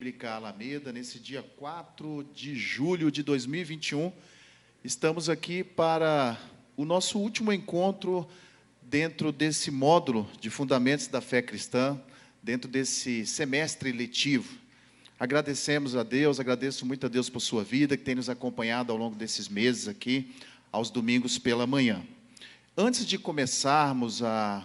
Bíblica Alameda, nesse dia 4 de julho de 2021, estamos aqui para o nosso último encontro dentro desse módulo de Fundamentos da Fé Cristã, dentro desse semestre letivo. Agradecemos a Deus, agradeço muito a Deus por sua vida, que tem nos acompanhado ao longo desses meses aqui, aos domingos pela manhã. Antes de começarmos a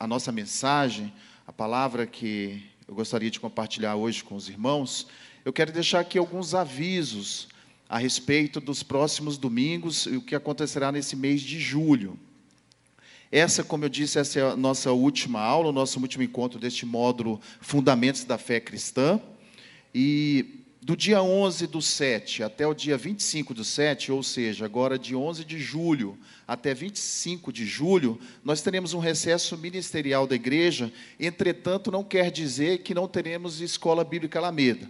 nossa mensagem, a palavra que eu gostaria de compartilhar hoje com os irmãos, eu quero deixar aqui alguns avisos a respeito dos próximos domingos e o que acontecerá nesse mês de julho. Essa, como eu disse, essa é a nossa última aula, o nosso último encontro deste módulo Fundamentos da Fé Cristã. E do dia 11/7 até o dia 25/7, ou seja, agora de 11 de julho até 25 de julho, nós teremos um recesso ministerial da igreja. Entretanto, não quer dizer que não teremos Escola Bíblica Alameda.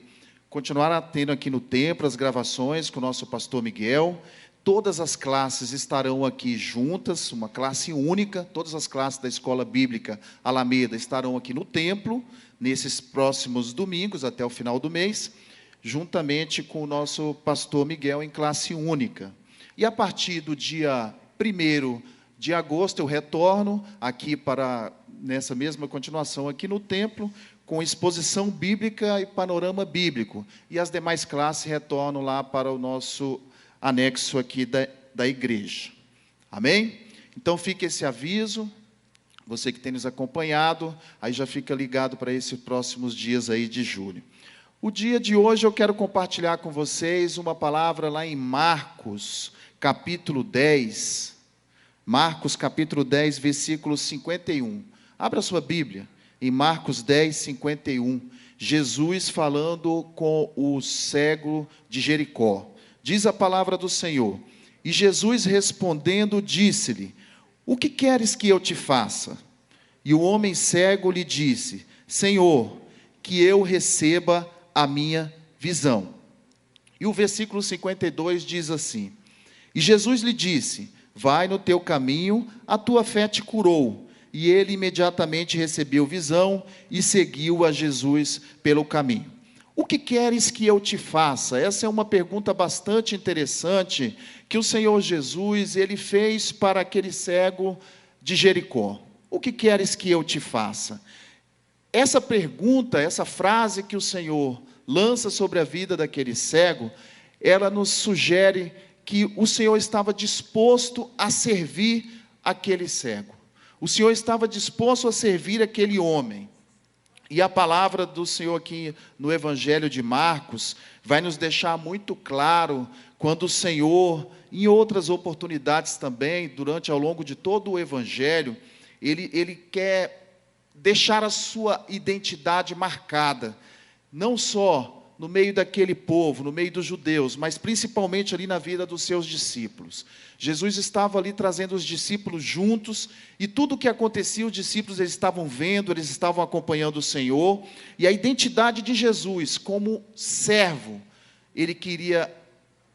Continuará tendo aqui no templo as gravações com o nosso pastor Miguel. Todas as classes estarão aqui juntas, uma classe única. Todas as classes da Escola Bíblica Alameda estarão aqui no templo, nesses próximos domingos, até o final do mês, juntamente com o nosso pastor Miguel em classe única. E a partir do dia 1º de agosto, eu retorno aqui para, nessa mesma continuação aqui no templo, com exposição bíblica e panorama bíblico. E as demais classes retornam lá para o nosso anexo aqui da igreja. Amém? Então fica esse aviso, você que tem nos acompanhado, aí já fica ligado para esses próximos dias aí de julho. O dia de hoje eu quero compartilhar com vocês uma palavra lá em Marcos, capítulo 10. Marcos, capítulo 10, versículo 51. Abra sua Bíblia, em Marcos 10, 51. Jesus falando com o cego de Jericó. Diz a palavra do Senhor: e Jesus respondendo disse-lhe: o que queres que eu te faça? E o homem cego lhe disse: Senhor, que eu receba a minha visão. E o versículo 52 diz assim: e Jesus lhe disse: vai no teu caminho, a tua fé te curou. E ele imediatamente recebeu visão e seguiu a Jesus pelo caminho. O que queres que eu te faça? Essa é uma pergunta bastante interessante que o Senhor Jesus, ele fez para aquele cego de Jericó. O que queres que eu te faça? Essa pergunta, essa frase que o Senhor lança sobre a vida daquele cego, ela nos sugere que o Senhor estava disposto a servir aquele cego. O Senhor estava disposto a servir aquele homem. E a palavra do Senhor aqui no Evangelho de Marcos vai nos deixar muito claro quando o Senhor, em outras oportunidades também, durante ao longo de todo o Evangelho, ele quer deixar a sua identidade marcada, não só no meio daquele povo, no meio dos judeus, mas principalmente ali na vida dos seus discípulos. Jesus estava ali trazendo os discípulos juntos, e tudo o que acontecia, os discípulos eles estavam vendo, eles estavam acompanhando o Senhor, e a identidade de Jesus como servo, ele queria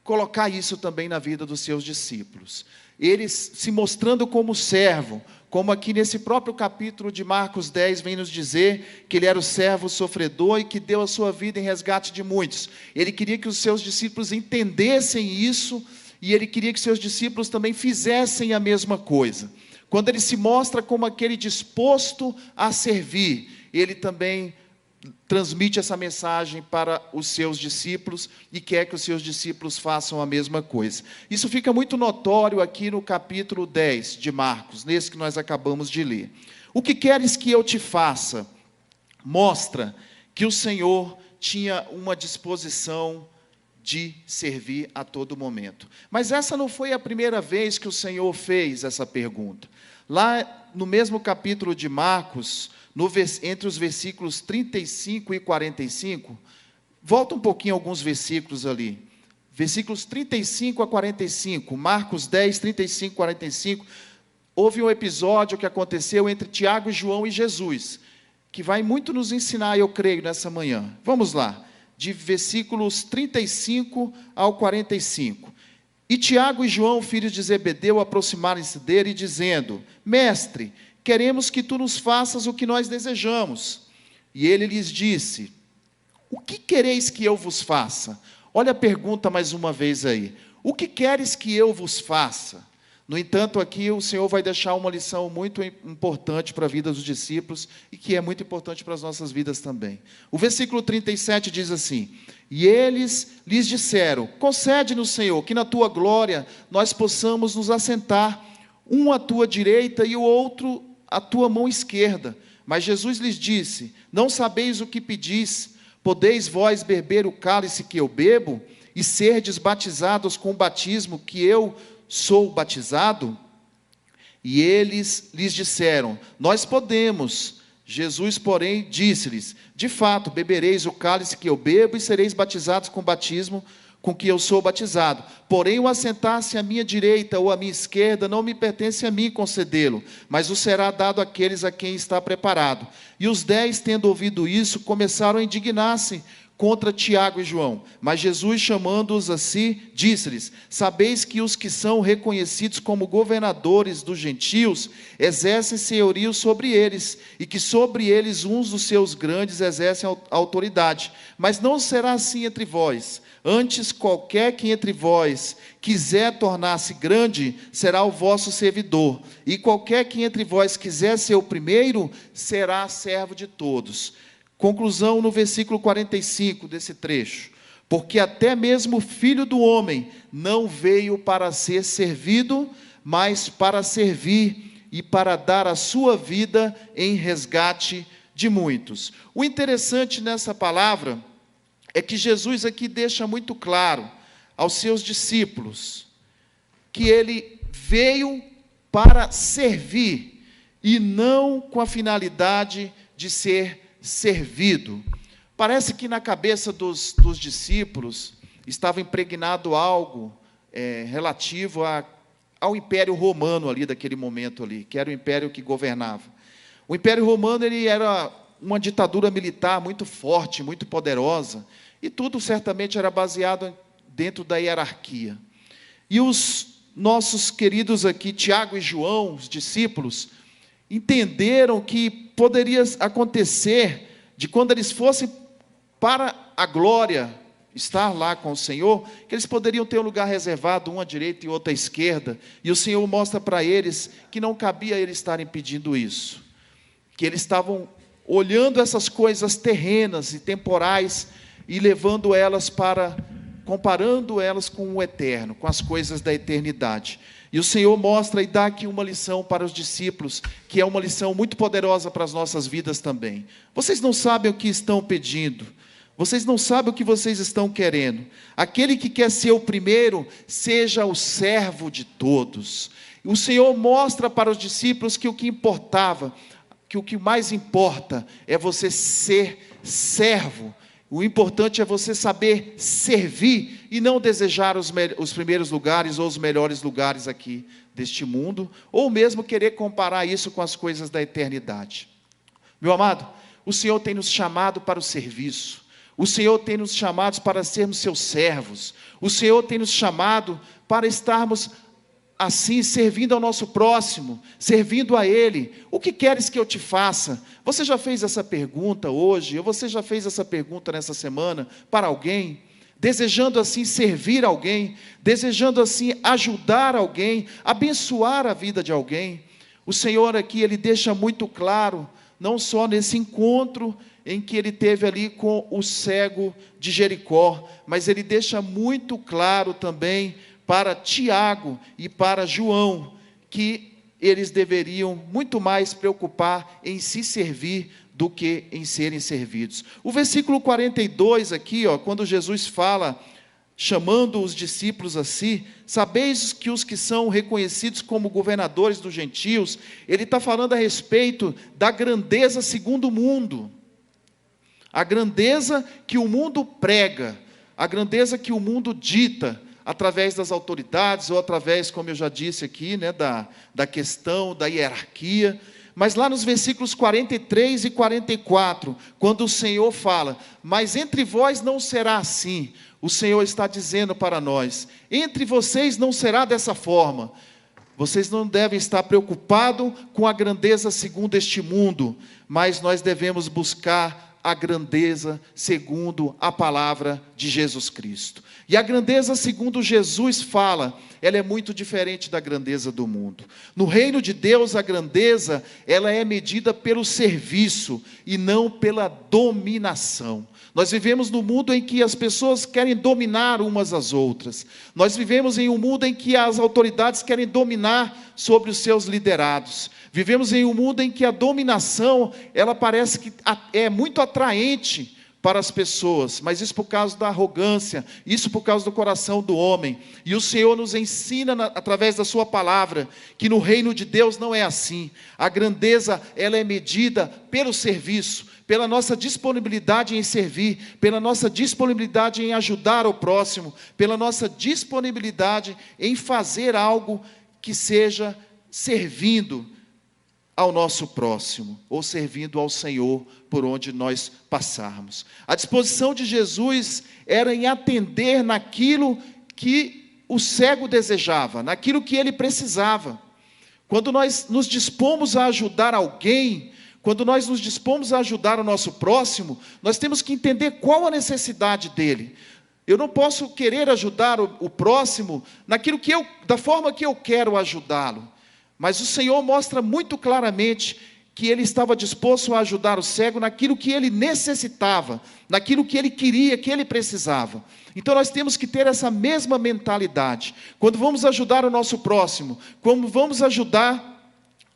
colocar isso também na vida dos seus discípulos. Eles se mostrando como servo, como aqui nesse próprio capítulo de Marcos 10 vem nos dizer que ele era o servo sofredor e que deu a sua vida em resgate de muitos. Ele queria que os seus discípulos entendessem isso, e ele queria que seus discípulos também fizessem a mesma coisa. Quando ele se mostra como aquele disposto a servir, ele também transmite essa mensagem para os seus discípulos e quer que os seus discípulos façam a mesma coisa. Isso fica muito notório aqui no capítulo 10 de Marcos, nesse que nós acabamos de ler. O que queres que eu te faça? Mostra que o Senhor tinha uma disposição de servir a todo momento. Mas essa não foi a primeira vez que o Senhor fez essa pergunta. Lá no mesmo capítulo de Marcos, entre os versículos 35 e 45, volta um pouquinho alguns versículos ali. Versículos 35 a 45, Marcos 10, 35 e 45, houve um episódio que aconteceu entre Tiago e João e Jesus, que vai muito nos ensinar, eu creio, nessa manhã. Vamos lá, de versículos 35 ao 45. E Tiago e João, filhos de Zebedeu, aproximaram-se dele, dizendo: Mestre, queremos que tu nos faças o que nós desejamos. E ele lhes disse: o que quereis que eu vos faça? Olha a pergunta mais uma vez aí. O que queres que eu vos faça? No entanto, aqui o Senhor vai deixar uma lição muito importante para a vida dos discípulos e que é muito importante para as nossas vidas também. O versículo 37 diz assim: e eles lhes disseram: concede-nos, Senhor, que na tua glória nós possamos nos assentar, um à tua direita e o outro à tua mão esquerda. Mas Jesus lhes disse: não sabeis o que pedis. Podeis vós beber o cálice que eu bebo e serdes batizados com o batismo que eu sou batizado? E eles lhes disseram: nós podemos. Jesus, porém, disse-lhes: de fato, bebereis o cálice que eu bebo e sereis batizados com o batismo com que eu sou batizado. Porém, o assentar-se à minha direita ou à minha esquerda não me pertence a mim concedê-lo, mas o será dado àqueles a quem está preparado. E os 10, tendo ouvido isso, começaram a indignar-se contra Tiago e João. Mas Jesus, chamando-os a si, disse-lhes: sabeis que os que são reconhecidos como governadores dos gentios exercem senhorio sobre eles, e que sobre eles uns dos seus grandes exercem autoridade. Mas não será assim entre vós. Antes, qualquer que entre vós quiser tornar-se grande, será o vosso servidor. E qualquer que entre vós quiser ser o primeiro, será servo de todos. Conclusão no versículo 45 desse trecho. Porque até mesmo o Filho do Homem não veio para ser servido, mas para servir e para dar a sua vida em resgate de muitos. O interessante nessa palavra é que Jesus aqui deixa muito claro aos seus discípulos que ele veio para servir e não com a finalidade de ser servido. Parece que na cabeça dos discípulos estava impregnado algo relativo ao Império Romano ali daquele momento ali, que era o império que governava. O Império Romano ele era uma ditadura militar muito forte, muito poderosa, e tudo certamente era baseado dentro da hierarquia. E os nossos queridos aqui, Tiago e João, os discípulos, entenderam que poderia acontecer de quando eles fossem para a glória, estar lá com o Senhor, que eles poderiam ter um lugar reservado, um à direita e outro à esquerda, e o Senhor mostra para eles que não cabia eles estarem pedindo isso, que eles estavam olhando essas coisas terrenas e temporais e levando elas comparando elas com o eterno, com as coisas da eternidade. E o Senhor mostra e dá aqui uma lição para os discípulos, que é uma lição muito poderosa para as nossas vidas também. Vocês não sabem o que estão pedindo, vocês não sabem o que vocês estão querendo. Aquele que quer ser o primeiro, seja o servo de todos. O Senhor mostra para os discípulos que o que importava, que o que mais importa é você ser servo. O importante é você saber servir e não desejar os primeiros lugares ou os melhores lugares aqui deste mundo, ou mesmo querer comparar isso com as coisas da eternidade. Meu amado, o Senhor tem nos chamado para o serviço. O Senhor tem nos chamado para sermos seus servos. O Senhor tem nos chamado para estarmos assim, servindo ao nosso próximo, servindo a Ele. O que queres que eu te faça? Você já fez essa pergunta hoje? Ou você já fez essa pergunta nessa semana para alguém? Desejando assim servir alguém, desejando assim ajudar alguém, abençoar a vida de alguém. O Senhor aqui, Ele deixa muito claro, não só nesse encontro em que Ele teve ali com o cego de Jericó, mas Ele deixa muito claro também para Tiago e para João, que eles deveriam muito mais preocupar em se servir do que em serem servidos. O versículo 42 aqui, quando Jesus fala, chamando os discípulos a si, sabeis que os que são reconhecidos como governadores dos gentios, ele está falando a respeito da grandeza segundo o mundo, a grandeza que o mundo prega, a grandeza que o mundo dita, através das autoridades, ou através, como eu já disse aqui, da questão da hierarquia. Mas lá nos versículos 43 e 44, quando o Senhor fala, mas entre vós não será assim, o Senhor está dizendo para nós, entre vocês não será dessa forma. Vocês não devem estar preocupados com a grandeza segundo este mundo, mas nós devemos buscar a grandeza segundo a palavra de Jesus Cristo. E a grandeza segundo Jesus fala, ela é muito diferente da grandeza do mundo. No reino de Deus, a grandeza, ela é medida pelo serviço e não pela dominação. Nós vivemos num mundo em que as pessoas querem dominar umas às outras. Nós vivemos em um mundo em que as autoridades querem dominar sobre os seus liderados. Vivemos em um mundo em que a dominação, ela parece que é muito atraente para as pessoas, mas isso por causa da arrogância, isso por causa do coração do homem. E o Senhor nos ensina, através da sua palavra, que no reino de Deus não é assim. A grandeza, ela é medida pelo serviço, pela nossa disponibilidade em servir, pela nossa disponibilidade em ajudar o próximo, pela nossa disponibilidade em fazer algo que seja servindo ao nosso próximo, ou servindo ao Senhor por onde nós passarmos. A disposição de Jesus era em atender naquilo que o cego desejava, naquilo que ele precisava. Quando nós nos dispomos a ajudar alguém, quando nós nos dispomos a ajudar o nosso próximo, nós temos que entender qual a necessidade dele. Eu não posso querer ajudar o próximo da forma que eu quero ajudá-lo. Mas o Senhor mostra muito claramente que Ele estava disposto a ajudar o cego naquilo que ele necessitava, naquilo que ele queria, que ele precisava. Então nós temos que ter essa mesma mentalidade. Quando vamos ajudar o nosso próximo, quando vamos ajudar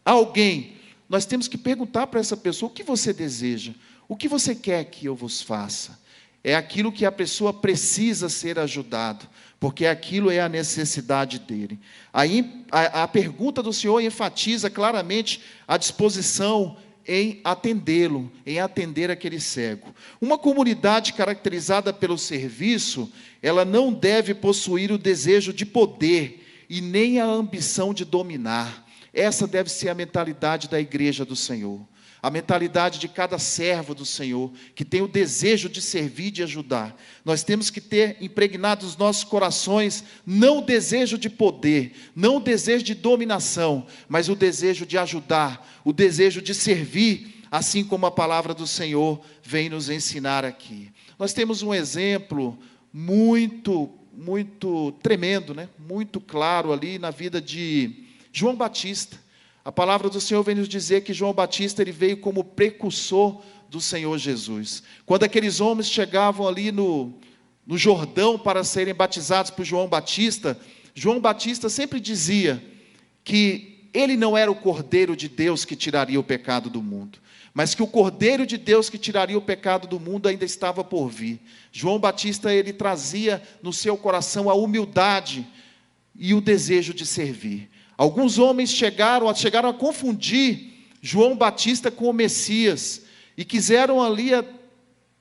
alguém, nós temos que perguntar para essa pessoa: o que você deseja? O que você quer que eu vos faça? É aquilo que a pessoa precisa ser ajudado, porque aquilo é a necessidade dele. Aí a pergunta do Senhor enfatiza claramente a disposição em atendê-lo, em atender aquele cego. Uma comunidade caracterizada pelo serviço, ela não deve possuir o desejo de poder e nem a ambição de dominar. Essa deve ser a mentalidade da igreja do Senhor. A mentalidade de cada servo do Senhor, que tem o desejo de servir e de ajudar. Nós temos que ter impregnado nos nossos corações, não o desejo de poder, não o desejo de dominação, mas o desejo de ajudar, o desejo de servir, assim como a palavra do Senhor vem nos ensinar aqui. Nós temos um exemplo muito tremendo, né? Muito claro ali na vida de João Batista. A palavra do Senhor vem nos dizer que João Batista ele veio como precursor do Senhor Jesus. Quando aqueles homens chegavam ali no Jordão para serem batizados por João Batista sempre dizia que ele não era o Cordeiro de Deus que tiraria o pecado do mundo, mas que o Cordeiro de Deus que tiraria o pecado do mundo ainda estava por vir. João Batista ele trazia no seu coração a humildade e o desejo de servir. Alguns homens chegaram a confundir João Batista com o Messias, e quiseram ali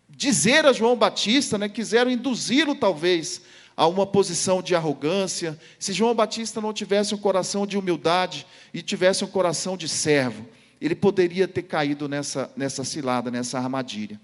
dizer a João Batista, né, quiseram induzi-lo talvez a uma posição de arrogância. Se João Batista não tivesse um coração de humildade e tivesse um coração de servo, ele poderia ter caído nessa cilada, nessa armadilha.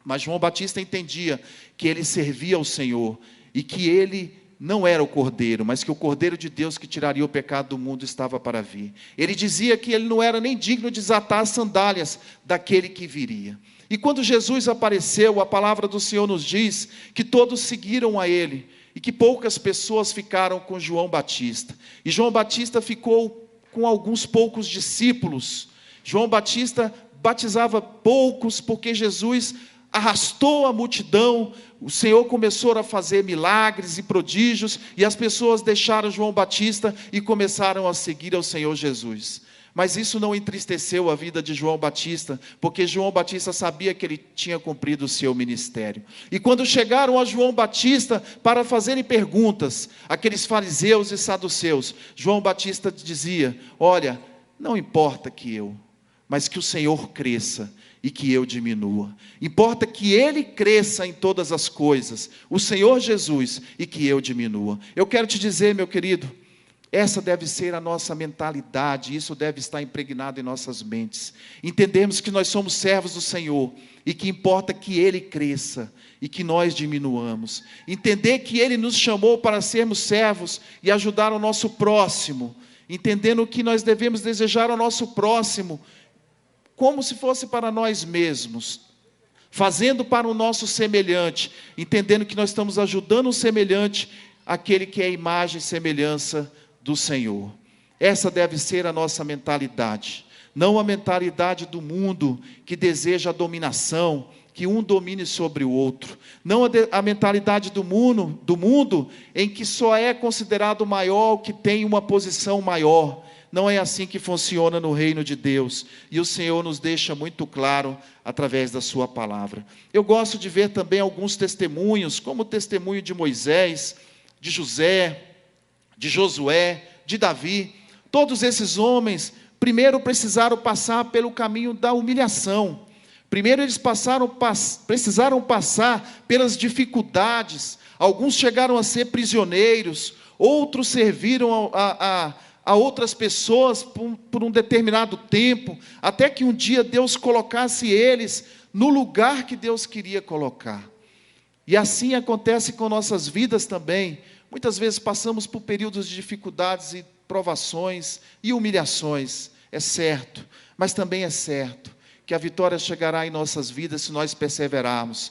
Mas João Batista entendia que ele servia ao Senhor e que ele não era o Cordeiro, mas que o Cordeiro de Deus que tiraria o pecado do mundo estava para vir. Ele dizia que ele não era nem digno de desatar as sandálias daquele que viria. E quando Jesus apareceu, a palavra do Senhor nos diz que todos seguiram a ele, e que poucas pessoas ficaram com João Batista. E João Batista ficou com alguns poucos discípulos. João Batista batizava poucos, porque Jesus arrastou a multidão. O Senhor começou a fazer milagres e prodígios, e as pessoas deixaram João Batista e começaram a seguir ao Senhor Jesus. Mas isso não entristeceu a vida de João Batista, porque João Batista sabia que ele tinha cumprido o seu ministério. E quando chegaram a João Batista para fazerem perguntas, aqueles fariseus e saduceus, João Batista dizia: olha, não importa mas que o Senhor cresça e que eu diminua. Importa que Ele cresça em todas as coisas, o Senhor Jesus, e que eu diminua. Eu quero te dizer, meu querido, essa deve ser a nossa mentalidade, isso deve estar impregnado em nossas mentes. Entendemos que nós somos servos do Senhor, e que importa que Ele cresça e que nós diminuamos. Entender que Ele nos chamou para sermos servos e ajudar o nosso próximo, entendendo que nós devemos desejar ao nosso próximo como se fosse para nós mesmos. fazendo para o nosso semelhante, entendendo que nós estamos ajudando o semelhante, aquele que é a imagem e semelhança do Senhor. Essa deve ser a nossa mentalidade, não a mentalidade do mundo que deseja a dominação, que um domine sobre o outro, não a mentalidade do mundo em que só é considerado maior o que tem uma posição maior. Não é assim que funciona no reino de Deus, e o Senhor nos deixa muito claro através da sua palavra. Eu gosto de ver também alguns testemunhos, como o testemunho de Moisés, de José, de Josué, de Davi. Todos esses homens, primeiro precisaram passar pelo caminho da humilhação. Primeiro eles precisaram passar pelas dificuldades. Alguns chegaram a ser prisioneiros, outros serviram a outras pessoas por um determinado tempo, até que um dia Deus colocasse eles no lugar que Deus queria colocar. E assim acontece com nossas vidas também. Muitas vezes passamos por períodos de dificuldades e provações e humilhações, é certo, mas também é certo que a vitória chegará em nossas vidas se nós perseverarmos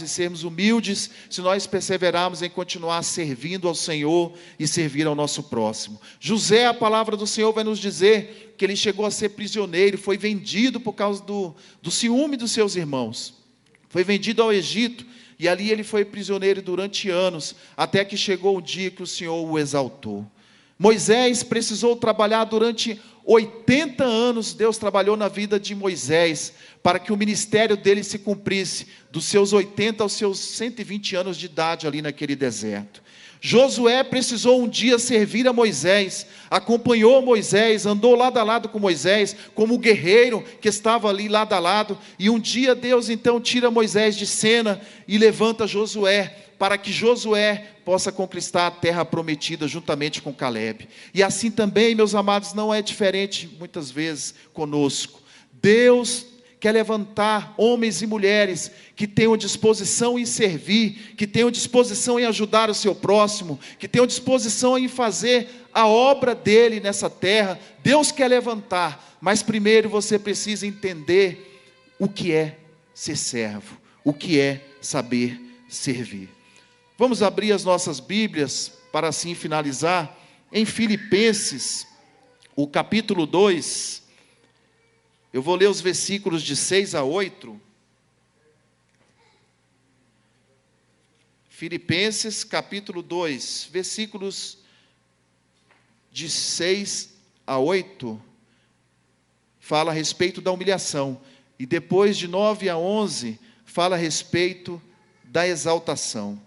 em sermos humildes, se nós perseverarmos em continuar servindo ao Senhor e servir ao nosso próximo. José, a palavra do Senhor vai nos dizer que ele chegou a ser prisioneiro, foi vendido por causa do ciúme dos seus irmãos, foi vendido ao Egito, e ali ele foi prisioneiro durante anos, até que chegou o dia que o Senhor o exaltou. Moisés precisou trabalhar durante 80 anos, Deus trabalhou na vida de Moisés, para que o ministério dele se cumprisse, dos seus 80 aos seus 120 anos de idade ali naquele deserto. Josué precisou um dia servir a Moisés, acompanhou Moisés, andou lado a lado com Moisés, como o guerreiro que estava ali lado a lado, e um dia Deus então tira Moisés de cena e levanta Josué, para que Josué possa conquistar a terra prometida juntamente com Calebe. E assim também, meus amados, não é diferente muitas vezes conosco. Deus quer levantar homens e mulheres que tenham disposição em servir, que tenham disposição em ajudar o seu próximo, que tenham disposição em fazer a obra dele nessa terra. Deus quer levantar, mas primeiro você precisa entender o que é ser servo, o que é saber servir. Vamos abrir as nossas Bíblias para assim finalizar em Filipenses, o capítulo 2. Eu vou ler os versículos de 6 a 8. Filipenses, capítulo 2, versículos de 6 a 8, fala a respeito da humilhação. E depois de 9 a 11, fala a respeito da exaltação.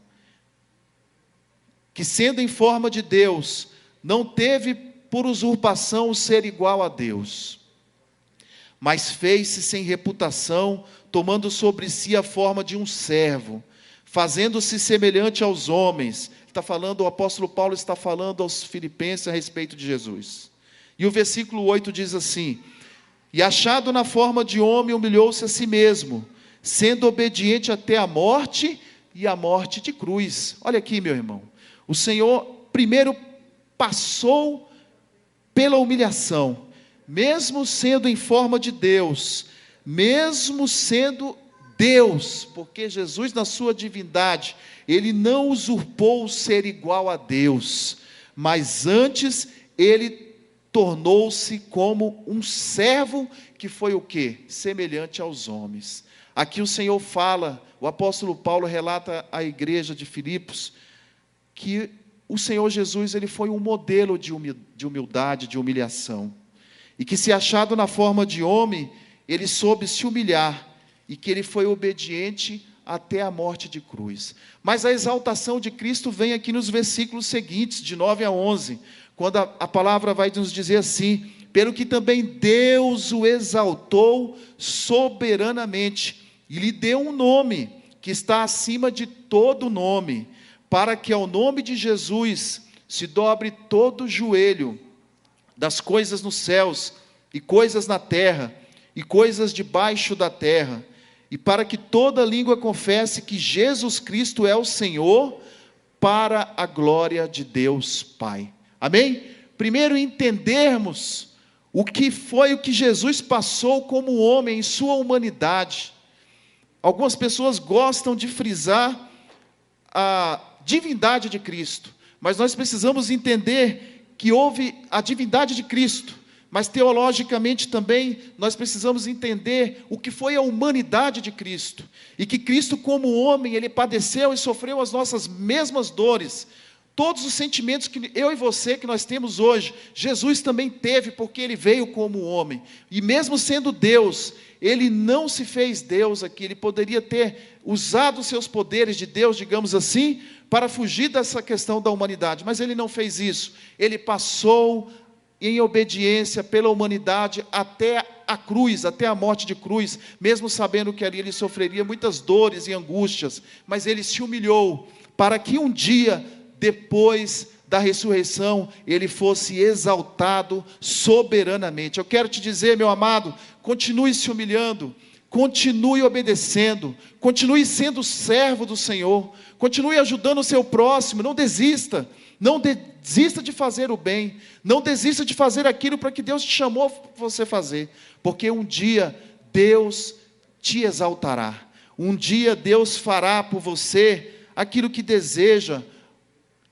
Que sendo em forma de Deus, não teve por usurpação o ser igual a Deus, mas fez-se sem reputação, tomando sobre si a forma de um servo, fazendo-se semelhante aos homens. O apóstolo Paulo está falando aos filipenses a respeito de Jesus. E o versículo 8 diz assim: e achado na forma de homem, humilhou-se a si mesmo, sendo obediente até a morte, e a morte de cruz. Olha aqui, meu irmão, o Senhor primeiro passou pela humilhação, mesmo sendo em forma de Deus, mesmo sendo Deus, porque Jesus na sua divindade, ele não usurpou o ser igual a Deus, mas antes ele tornou-se como um servo, que foi o quê? Semelhante aos homens. Aqui o Senhor fala, o apóstolo Paulo relata à igreja de Filipos, que o Senhor Jesus, ele foi um modelo de humildade, de humilhação, e que se achado na forma de homem, ele soube se humilhar, e que ele foi obediente até a morte de cruz. Mas a exaltação de Cristo vem aqui nos versículos seguintes, de 9 a 11, quando a palavra vai nos dizer assim: pelo que também Deus o exaltou soberanamente, e lhe deu um nome, que está acima de todo nome, para que ao nome de Jesus se dobre todo o joelho, das coisas nos céus, e coisas na terra, e coisas debaixo da terra, e para que toda língua confesse que Jesus Cristo é o Senhor, para a glória de Deus Pai. Amém? Primeiro entendermos o que foi o que Jesus passou como homem em sua humanidade, Algumas pessoas gostam de frisar a divindade de Cristo, mas nós precisamos entender que houve a divindade de Cristo, mas teologicamente também nós precisamos entender o que foi a humanidade de Cristo, e que Cristo como homem, Ele padeceu e sofreu as nossas mesmas dores. Todos os sentimentos que eu e você que nós temos hoje, Jesus também teve, porque Ele veio como homem, e mesmo sendo Deus, Ele não se fez Deus aqui. Ele poderia ter usado os seus poderes de Deus, digamos assim, para fugir dessa questão da humanidade, mas Ele não fez isso. Ele passou em obediência pela humanidade até a cruz, até a morte de cruz, mesmo sabendo que ali Ele sofreria muitas dores e angústias, mas Ele se humilhou, para que um dia, depois da ressurreição, Ele fosse exaltado soberanamente. Eu quero te dizer, meu amado, continue se humilhando, continue obedecendo, continue sendo servo do Senhor, continue ajudando o seu próximo, não desista, não desista de fazer o bem, não desista de fazer aquilo para que Deus te chamou para você fazer, porque um dia Deus te exaltará, um dia Deus fará por você aquilo que deseja.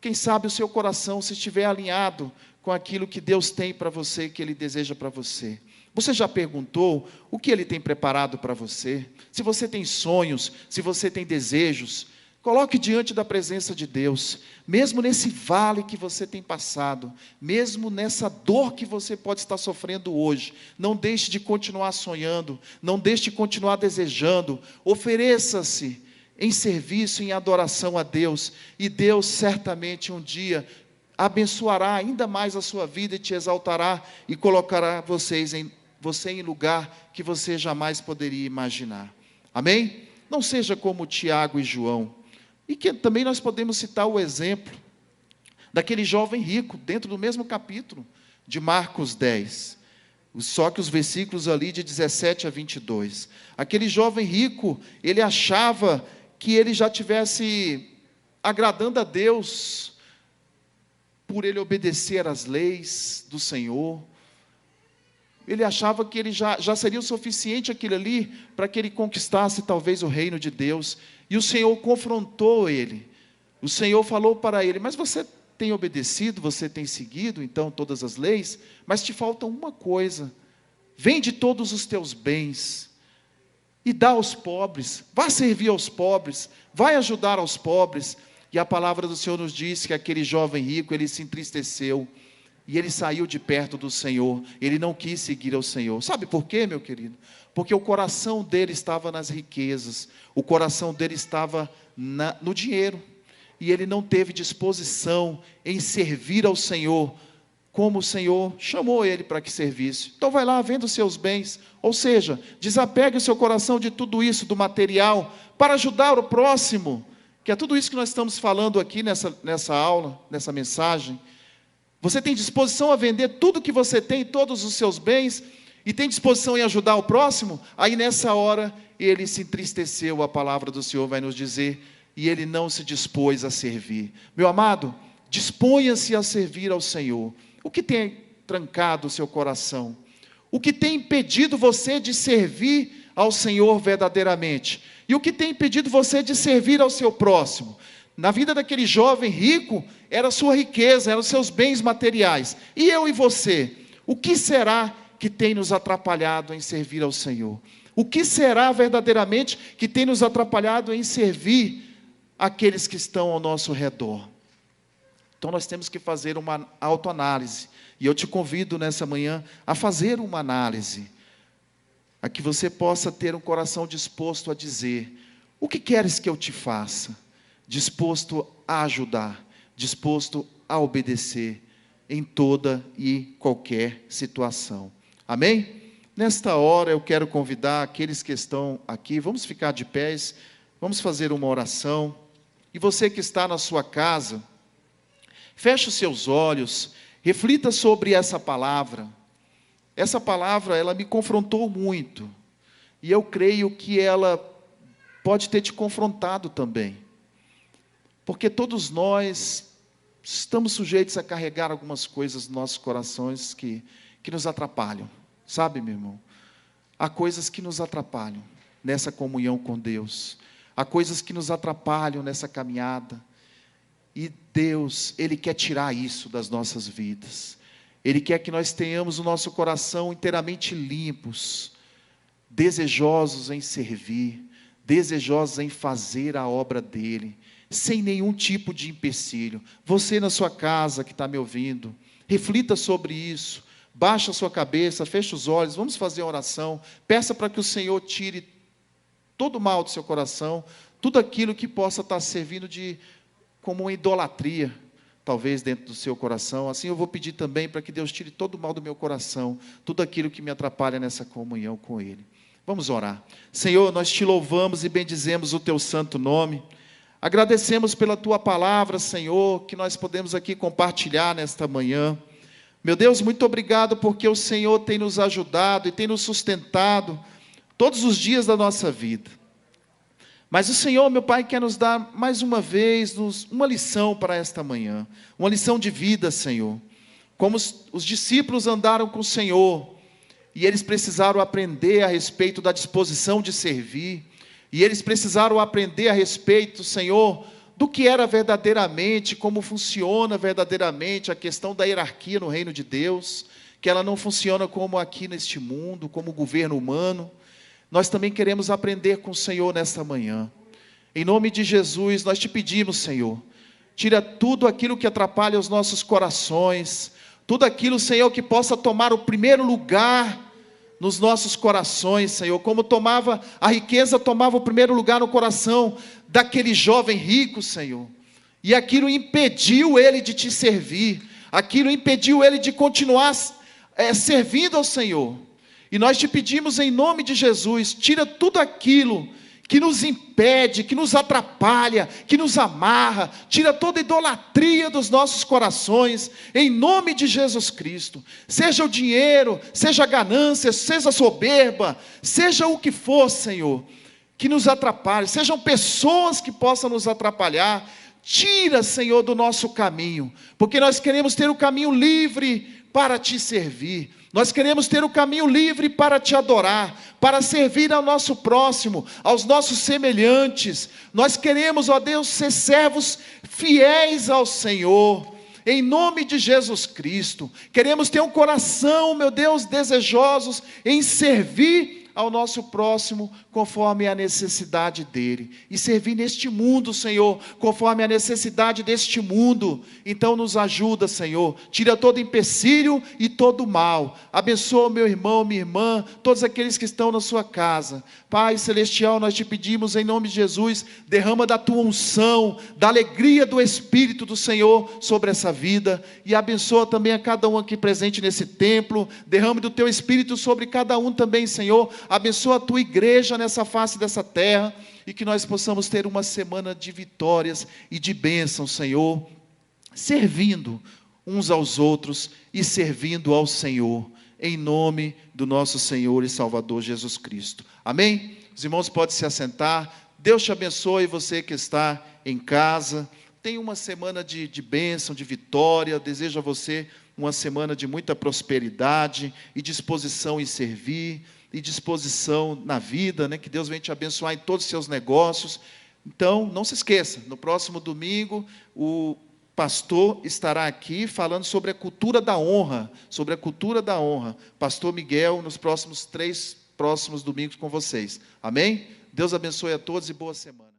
Quem sabe o seu coração, se estiver alinhado com aquilo que Deus tem para você, que Ele deseja para você. Você já perguntou o que Ele tem preparado para você? Se você tem sonhos, se você tem desejos, coloque diante da presença de Deus, mesmo nesse vale que você tem passado, mesmo nessa dor que você pode estar sofrendo hoje, não deixe de continuar sonhando, não deixe de continuar desejando, ofereça-se em serviço, em adoração a Deus, e Deus certamente um dia abençoará ainda mais a sua vida e te exaltará e colocará você em lugar que você jamais poderia imaginar. Amém? Não seja como Tiago e João. E que também nós podemos citar o exemplo daquele jovem rico, dentro do mesmo capítulo de Marcos 10. Só que os versículos ali de 17 a 22. Aquele jovem rico, ele achava que ele já tivesse agradando a Deus, por ele obedecer às leis do Senhor. Ele achava que ele já seria o suficiente aquilo ali, para que ele conquistasse talvez o reino de Deus. E o Senhor confrontou ele. O Senhor falou para ele: mas você tem obedecido, você tem seguido então todas as leis, mas te falta uma coisa: vende todos os teus bens e dá aos pobres, vá servir aos pobres, vai ajudar aos pobres. E a palavra do Senhor nos diz que aquele jovem rico, ele se entristeceu, e ele saiu de perto do Senhor, ele não quis seguir ao Senhor. Sabe por quê, meu querido? Porque o coração dele estava nas riquezas, o coração dele estava no dinheiro, e ele não teve disposição em servir ao Senhor, como o Senhor chamou ele para que servisse. Então vai lá, venda os seus bens, ou seja, desapegue o seu coração de tudo isso, do material, para ajudar o próximo, que é tudo isso que nós estamos falando aqui nessa aula, nessa mensagem. Você tem disposição a vender tudo que você tem, todos os seus bens, e tem disposição em ajudar o próximo? Aí nessa hora, ele se entristeceu, a palavra do Senhor vai nos dizer, e ele não se dispôs a servir. Meu amado, disponha-se a servir ao Senhor. O que tem trancado o seu coração? O que tem impedido você de servir ao Senhor verdadeiramente? E o que tem impedido você de servir ao seu próximo? Na vida daquele jovem rico, era a sua riqueza, eram os seus bens materiais. E eu e você, o que será que tem nos atrapalhado em servir ao Senhor? O que será verdadeiramente que tem nos atrapalhado em servir aqueles que estão ao nosso redor? Então nós temos que fazer uma autoanálise. E eu te convido nessa manhã a fazer uma análise, a que você possa ter um coração disposto a dizer: o que queres que eu te faça? Disposto a ajudar, disposto a obedecer em toda e qualquer situação. Amém? Nesta hora eu quero convidar aqueles que estão aqui, vamos ficar de pés, vamos fazer uma oração. E você que está na sua casa, feche os seus olhos, reflita sobre essa palavra. Essa palavra, ela me confrontou muito, e eu creio que ela pode ter te confrontado também. Porque todos nós estamos sujeitos a carregar algumas coisas nos nossos corações que nos atrapalham. Sabe, meu irmão? Há coisas que nos atrapalham. nessa comunhão com Deus. Há coisas que nos atrapalham nessa caminhada. E Deus, Ele quer tirar isso das nossas vidas. Ele quer que nós tenhamos o nosso coração inteiramente limpos, desejosos em servir, desejosos em fazer a obra dEle, sem nenhum tipo de empecilho. Você na sua casa que está me ouvindo, reflita sobre isso, baixa a sua cabeça, feche os olhos, vamos fazer uma oração, peça para que o Senhor tire todo o mal do seu coração, tudo aquilo que possa estar servindo como uma idolatria, talvez dentro do seu coração. Assim eu vou pedir também para que Deus tire todo o mal do meu coração, tudo aquilo que me atrapalha nessa comunhão com Ele. Vamos orar. Senhor, nós te louvamos e bendizemos o teu santo nome. Agradecemos pela tua palavra, Senhor, que nós podemos aqui compartilhar nesta manhã. Meu Deus, muito obrigado porque o Senhor tem nos ajudado e tem nos sustentado todos os dias da nossa vida. Mas o Senhor, meu Pai, quer nos dar mais uma vez uma lição para esta manhã, uma lição de vida, Senhor. Como os discípulos andaram com o Senhor, e eles precisaram aprender a respeito da disposição de servir, e eles precisaram aprender a respeito, Senhor, do que era verdadeiramente, como funciona verdadeiramente a questão da hierarquia no reino de Deus, que ela não funciona como aqui neste mundo, como governo humano. Nós também queremos aprender com o Senhor nesta manhã. Em nome de Jesus, nós te pedimos, Senhor, tira tudo aquilo que atrapalha os nossos corações, tudo aquilo, Senhor, que possa tomar o primeiro lugar nos nossos corações, Senhor, como a riqueza tomava o primeiro lugar no coração daquele jovem rico, Senhor, e aquilo impediu ele de te servir, aquilo impediu ele de continuar servindo ao Senhor. E nós te pedimos em nome de Jesus, tira tudo aquilo que nos impede, que nos atrapalha, que nos amarra, tira toda idolatria dos nossos corações, em nome de Jesus Cristo. Seja o dinheiro, seja a ganância, seja a soberba, seja o que for, Senhor, que nos atrapalhe, sejam pessoas que possam nos atrapalhar, tira, Senhor, do nosso caminho, porque nós queremos ter o caminho livre para te servir. Nós queremos ter o caminho livre para te adorar, para servir ao nosso próximo, aos nossos semelhantes. Nós queremos, ó Deus, ser servos fiéis ao Senhor, em nome de Jesus Cristo. Queremos ter um coração, meu Deus, desejosos em servir ao nosso próximo, conforme a necessidade dele, e servir neste mundo, Senhor, conforme a necessidade deste mundo. Então nos ajuda, Senhor, tira todo empecilho e todo mal, abençoa meu irmão, minha irmã, todos aqueles que estão na sua casa. Pai Celestial, nós te pedimos em nome de Jesus, derrama da tua unção, da alegria do Espírito do Senhor sobre essa vida, e abençoa também a cada um aqui presente nesse templo, derrame do teu Espírito sobre cada um também, Senhor. Abençoa a tua igreja nessa face dessa terra, e que nós possamos ter uma semana de vitórias e de bênçãos, Senhor, servindo uns aos outros e servindo ao Senhor, em nome do nosso Senhor e Salvador Jesus Cristo. Amém? Os irmãos podem se assentar. Deus te abençoe, você que está em casa. Tenha uma semana de bênção, de vitória. Eu desejo a você uma semana de muita prosperidade e disposição em servir, e disposição na vida, né? Que Deus venha te abençoar em todos os seus negócios. Então, não se esqueça, no próximo domingo, o pastor estará aqui falando sobre a cultura da honra, Pastor Miguel, nos 3 próximos domingos com vocês. Amém? Deus abençoe a todos e boa semana.